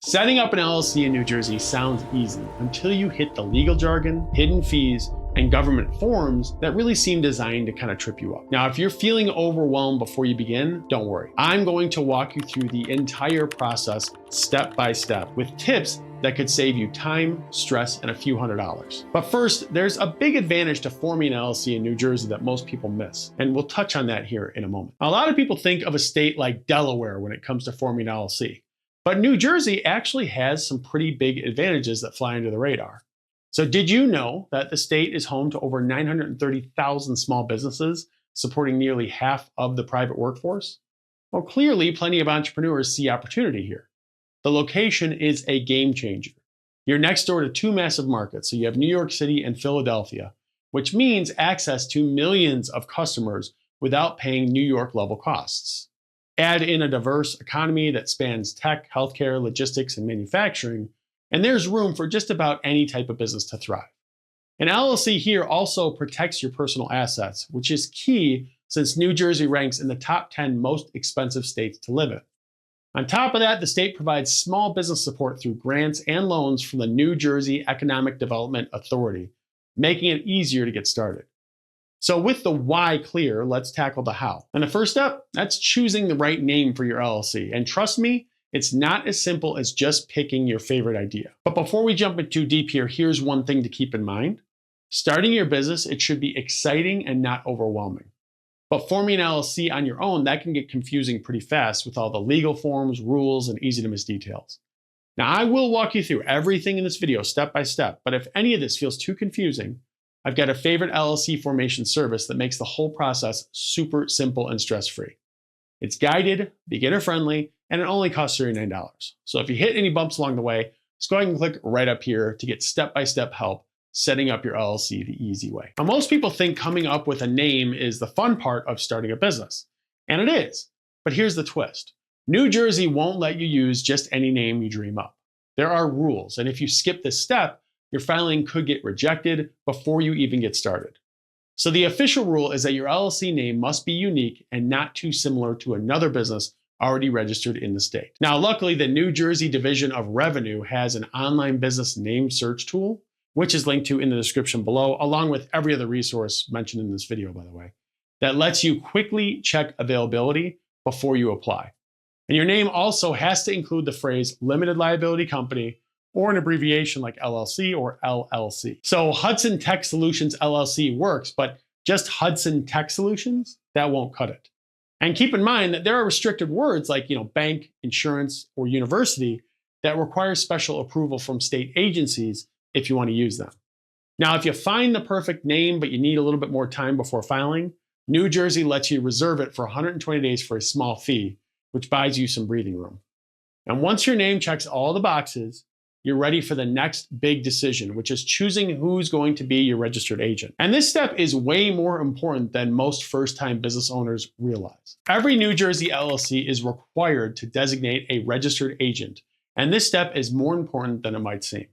Setting up an LLC in New Jersey sounds easy until you hit the legal jargon, hidden fees, and government forms that really seem designed to kind of trip you up. Now, if you're feeling overwhelmed before you begin, don't worry. I'm going to walk you through the entire process step by step with tips that could save you time, stress, and a few $100s. But first, there's a big advantage to forming an LLC in New Jersey that most people miss, and we'll touch on that here in a moment. A lot of people think of a state like Delaware when it comes to forming an LLC. But New Jersey actually has some pretty big advantages that fly under the radar. So did you know that the state is home to over 930,000 small businesses, supporting nearly half of the private workforce? Well, clearly, plenty of entrepreneurs see opportunity here. The location is a game changer. You're next door to two massive markets, so you have New York City and Philadelphia, which means access to millions of customers without paying New York level costs. Add in a diverse economy that spans tech, healthcare, logistics, and manufacturing, and there's room for just about any type of business to thrive. An LLC here also protects your personal assets, which is key since New Jersey ranks in the top 10 most expensive states to live in. On top of that, the state provides small business support through grants and loans from the New Jersey Economic Development Authority, making it easier to get started. So with the why clear, let's tackle the how. And the first step, that's choosing the right name for your LLC. And trust me, it's not as simple as just picking your favorite idea. But before we jump in too deep here, here's one thing to keep in mind. Starting your business, it should be exciting and not overwhelming. But forming an LLC on your own, that can get confusing pretty fast with all the legal forms, rules, and easy to miss details. Now, I will walk you through everything in this video step by step, but if any of this feels too confusing, I've got a favorite LLC formation service that makes the whole process super simple and stress-free. It's guided, beginner-friendly, and it only costs $39. So if you hit any bumps along the way, just go ahead and click right up here to get step-by-step help setting up your LLC the easy way. Now, most people think coming up with a name is the fun part of starting a business, and it is. But here's the twist. New Jersey won't let you use just any name you dream up. There are rules, and if you skip this step, your filing could get rejected before you even get started. So the official rule is that your LLC name must be unique and not too similar to another business already registered in the state. Now, luckily, the New Jersey Division of Revenue has an online business name search tool, which is linked to in the description below, along with every other resource mentioned in this video, by the way, that lets you quickly check availability before you apply. And your name also has to include the phrase limited liability company or an abbreviation like LLC or LLC. So Hudson Tech Solutions LLC works, but just Hudson Tech Solutions, that won't cut it. And keep in mind that there are restricted words like, bank, insurance, or university that require special approval from state agencies if you want to use them. Now, if you find the perfect name, but you need a little bit more time before filing, New Jersey lets you reserve it for 120 days for a small fee, which buys you some breathing room. And once your name checks all the boxes, you're ready for the next big decision, which is choosing who's going to be your registered agent. And this step is way more important than most first-time business owners realize. Every New Jersey LLC is required to designate a registered agent, and this step is more important than it might seem.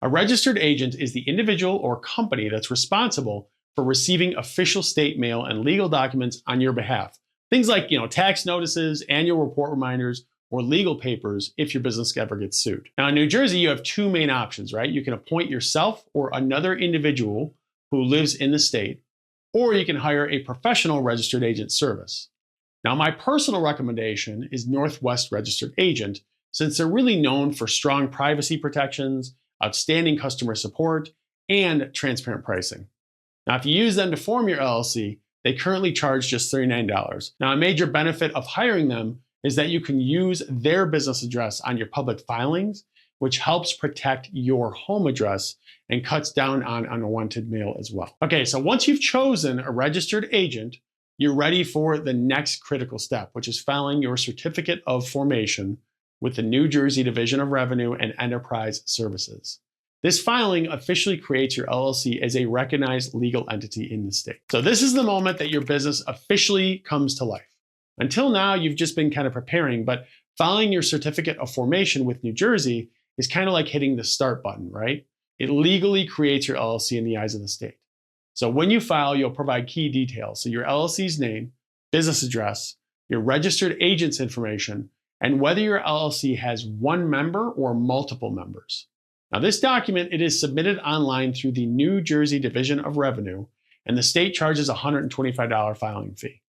A registered agent is the individual or company that's responsible for receiving official state mail and legal documents on your behalf. Things like, tax notices, annual report reminders, or legal papers if your business ever gets sued. Now in New Jersey, you have two main options, right? You can appoint yourself or another individual who lives in the state, or you can hire a professional registered agent service. Now my personal recommendation is Northwest Registered Agent, since they're really known for strong privacy protections, outstanding customer support, and transparent pricing. Now if you use them to form your LLC, they currently charge just $39. Now a major benefit of hiring them is that you can use their business address on your public filings, which helps protect your home address and cuts down on unwanted mail as well. Okay, so once you've chosen a registered agent, you're ready for the next critical step, which is filing your certificate of formation with the New Jersey Division of Revenue and Enterprise Services. This filing officially creates your LLC as a recognized legal entity in the state. So this is the moment that your business officially comes to life. Until now, you've just been kind of preparing, but filing your certificate of formation with New Jersey is kind of like hitting the start button, right? It legally creates your LLC in the eyes of the state. So when you file, you'll provide key details. So your LLC's name, business address, your registered agent's information, and whether your LLC has one member or multiple members. Now, this document, it is submitted online through the New Jersey Division of Revenue, and the state charges a $125 filing fee.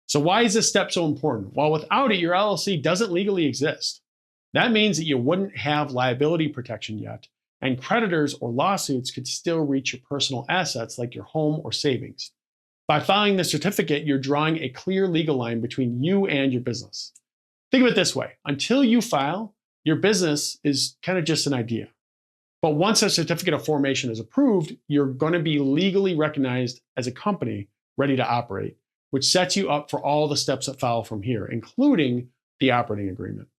So why is this step so important? Well, without it, your LLC doesn't legally exist. That means that you wouldn't have liability protection yet, and creditors or lawsuits could still reach your personal assets like your home or savings. By filing the certificate, you're drawing a clear legal line between you and your business. Think of it this way. Until you file, your business is kind of just an idea. But once a certificate of formation is approved, you're going to be legally recognized as a company ready to operate, which sets you up for all the steps that follow from here, including the operating agreement.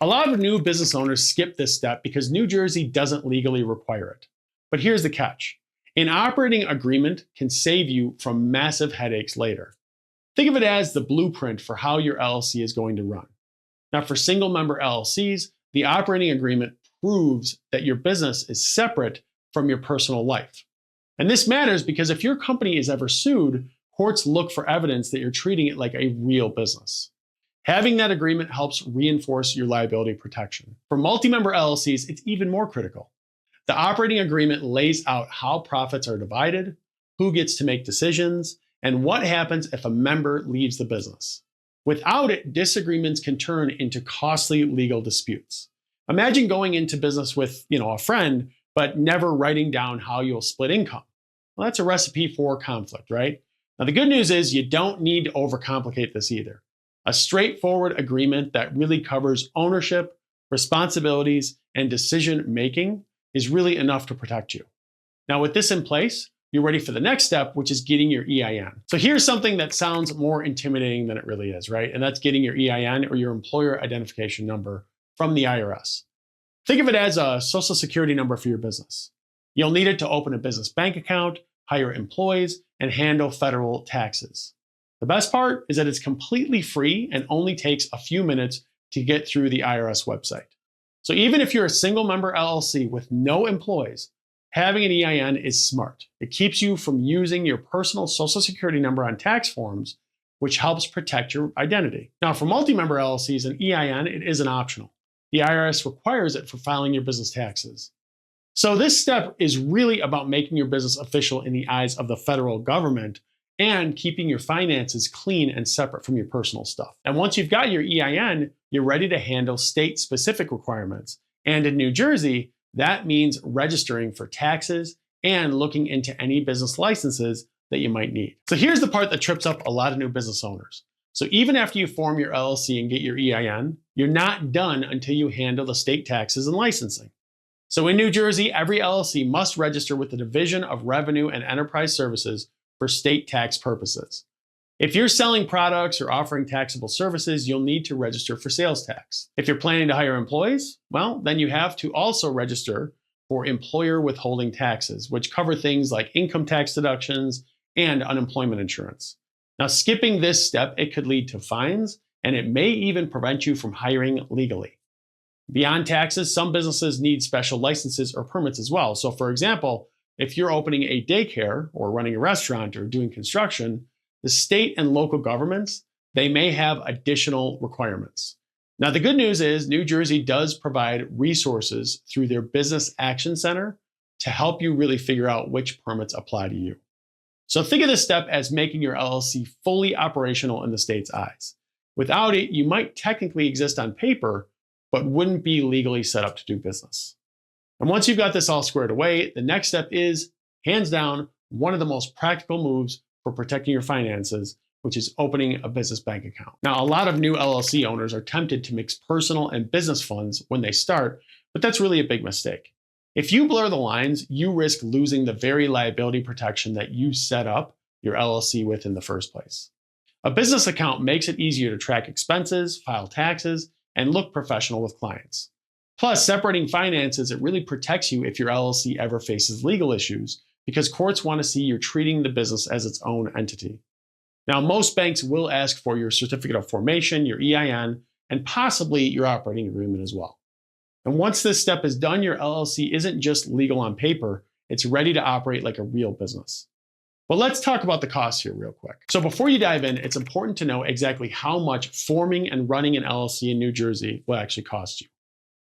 A lot of new business owners skip this step because New Jersey doesn't legally require it. But here's the catch. An operating agreement can save you from massive headaches later. Think of it as the blueprint for how your LLC is going to run. Now, for single member LLCs, the operating agreement proves that your business is separate from your personal life. And this matters because if your company is ever sued, courts look for evidence that you're treating it like a real business. Having that agreement helps reinforce your liability protection. For multi-member LLCs, it's even more critical. The operating agreement lays out how profits are divided, who gets to make decisions, and what happens if a member leaves the business. Without it, disagreements can turn into costly legal disputes. Imagine going into business with, a friend, but never writing down how you'll split income. Well, that's a recipe for conflict, right? Now, the good news is you don't need to overcomplicate this either. A straightforward agreement that really covers ownership, responsibilities, and decision-making is really enough to protect you. Now, with this in place, you're ready for the next step, which is getting your EIN. So here's something that sounds more intimidating than it really is, right? And that's getting your EIN, or your employer identification number, from the IRS. Think of it as a social security number for your business. You'll need it to open a business bank account, hire employees, and handle federal taxes. The best part is that it's completely free and only takes a few minutes to get through the IRS website. So even if you're a single member LLC with no employees, having an EIN is smart. It keeps you from using your personal social security number on tax forms, which helps protect your identity. Now, for multi-member LLCs, an EIN, it isn't optional. The IRS requires it for filing your business taxes. So this step is really about making your business official in the eyes of the federal government and keeping your finances clean and separate from your personal stuff. And once you've got your EIN, you're ready to handle state-specific requirements. And in New Jersey, that means registering for taxes and looking into any business licenses that you might need. So here's the part that trips up a lot of new business owners. So even after you form your LLC and get your EIN, you're not done until you handle the state taxes and licensing. So in New Jersey, every LLC must register with the Division of Revenue and Enterprise Services for state tax purposes. If you're selling products or offering taxable services, you'll need to register for sales tax. If you're planning to hire employees, well, then you have to also register for employer withholding taxes, which cover things like income tax deductions and unemployment insurance. Now, skipping this step, it could lead to fines, and it may even prevent you from hiring legally. Beyond taxes, some businesses need special licenses or permits as well. So for example, if you're opening a daycare or running a restaurant or doing construction, the state and local governments, they may have additional requirements. Now, the good news is New Jersey does provide resources through their Business Action Center to help you really figure out which permits apply to you. So think of this step as making your LLC fully operational in the state's eyes. Without it, you might technically exist on paper, but wouldn't be legally set up to do business. And once you've got this all squared away, the next step is, hands down, one of the most practical moves for protecting your finances, which is opening a business bank account. Now, a lot of new LLC owners are tempted to mix personal and business funds when they start, but that's really a big mistake. If you blur the lines, you risk losing the very liability protection that you set up your LLC with in the first place. A business account makes it easier to track expenses, file taxes, and look professional with clients. Plus, separating finances, it really protects you if your LLC ever faces legal issues, because courts want to see you're treating the business as its own entity. Now, most banks will ask for your certificate of formation, your EIN, and possibly your operating agreement as well. And once this step is done, your LLC isn't just legal on paper, it's ready to operate like a real business. But let's talk about the costs here real quick. So before you dive in, it's important to know exactly how much forming and running an LLC in New Jersey will actually cost you.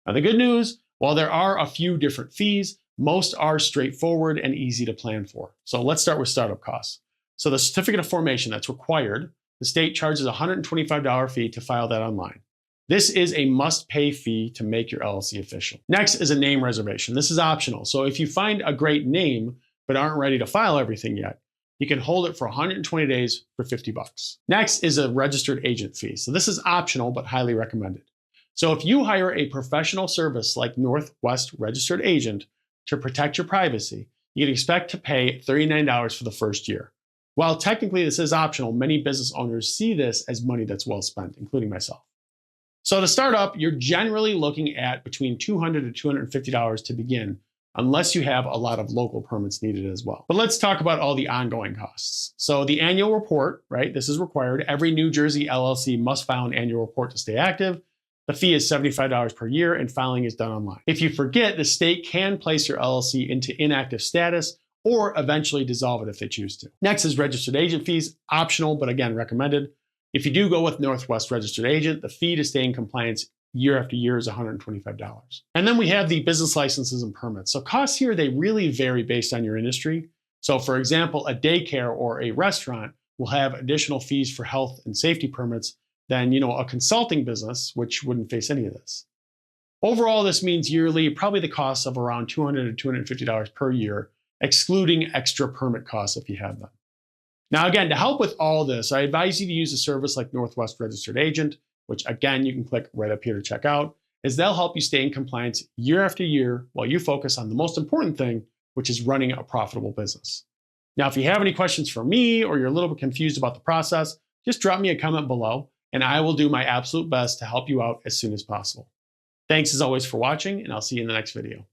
Now, the good news, while there are a few different fees, most are straightforward and easy to plan for. So let's start with startup costs. So the certificate of formation that's required, the state charges a $125 fee to file that online. This is a must-pay fee to make your LLC official. Next is a name reservation. This is optional. So if you find a great name but aren't ready to file everything yet, you can hold it for 120 days for $50. Next is a registered agent fee. So this is optional but highly recommended. So if you hire a professional service like Northwest Registered Agent to protect your privacy, you can expect to pay $39 for the first year. While technically this is optional, many business owners see this as money that's well spent, including myself. So to start up, you're generally looking at between $200 to $250 to begin, unless you have a lot of local permits needed as well. But let's talk about all the ongoing costs. So the annual report, right? This is required. Every New Jersey LLC must file an annual report to stay active. The fee is $75 per year and filing is done online. If you forget, the state can place your LLC into inactive status or eventually dissolve it if they choose to. Next is registered agent fees, optional, but again, recommended. If you do go with Northwest Registered Agent, the fee to stay in compliance year after year is $125. And then we have the business licenses and permits. So costs here, they really vary based on your industry. So for example, a daycare or a restaurant will have additional fees for health and safety permits than, a consulting business, which wouldn't face any of this. Overall, this means yearly, probably the cost of around $200 to $250 per year, excluding extra permit costs if you have them. Now, again, to help with all this, I advise you to use a service like Northwest Registered Agent, which again, you can click right up here to check out, as they'll help you stay in compliance year after year while you focus on the most important thing, which is running a profitable business. Now, if you have any questions for me or you're a little bit confused about the process, just drop me a comment below and I will do my absolute best to help you out as soon as possible. Thanks as always for watching, and I'll see you in the next video.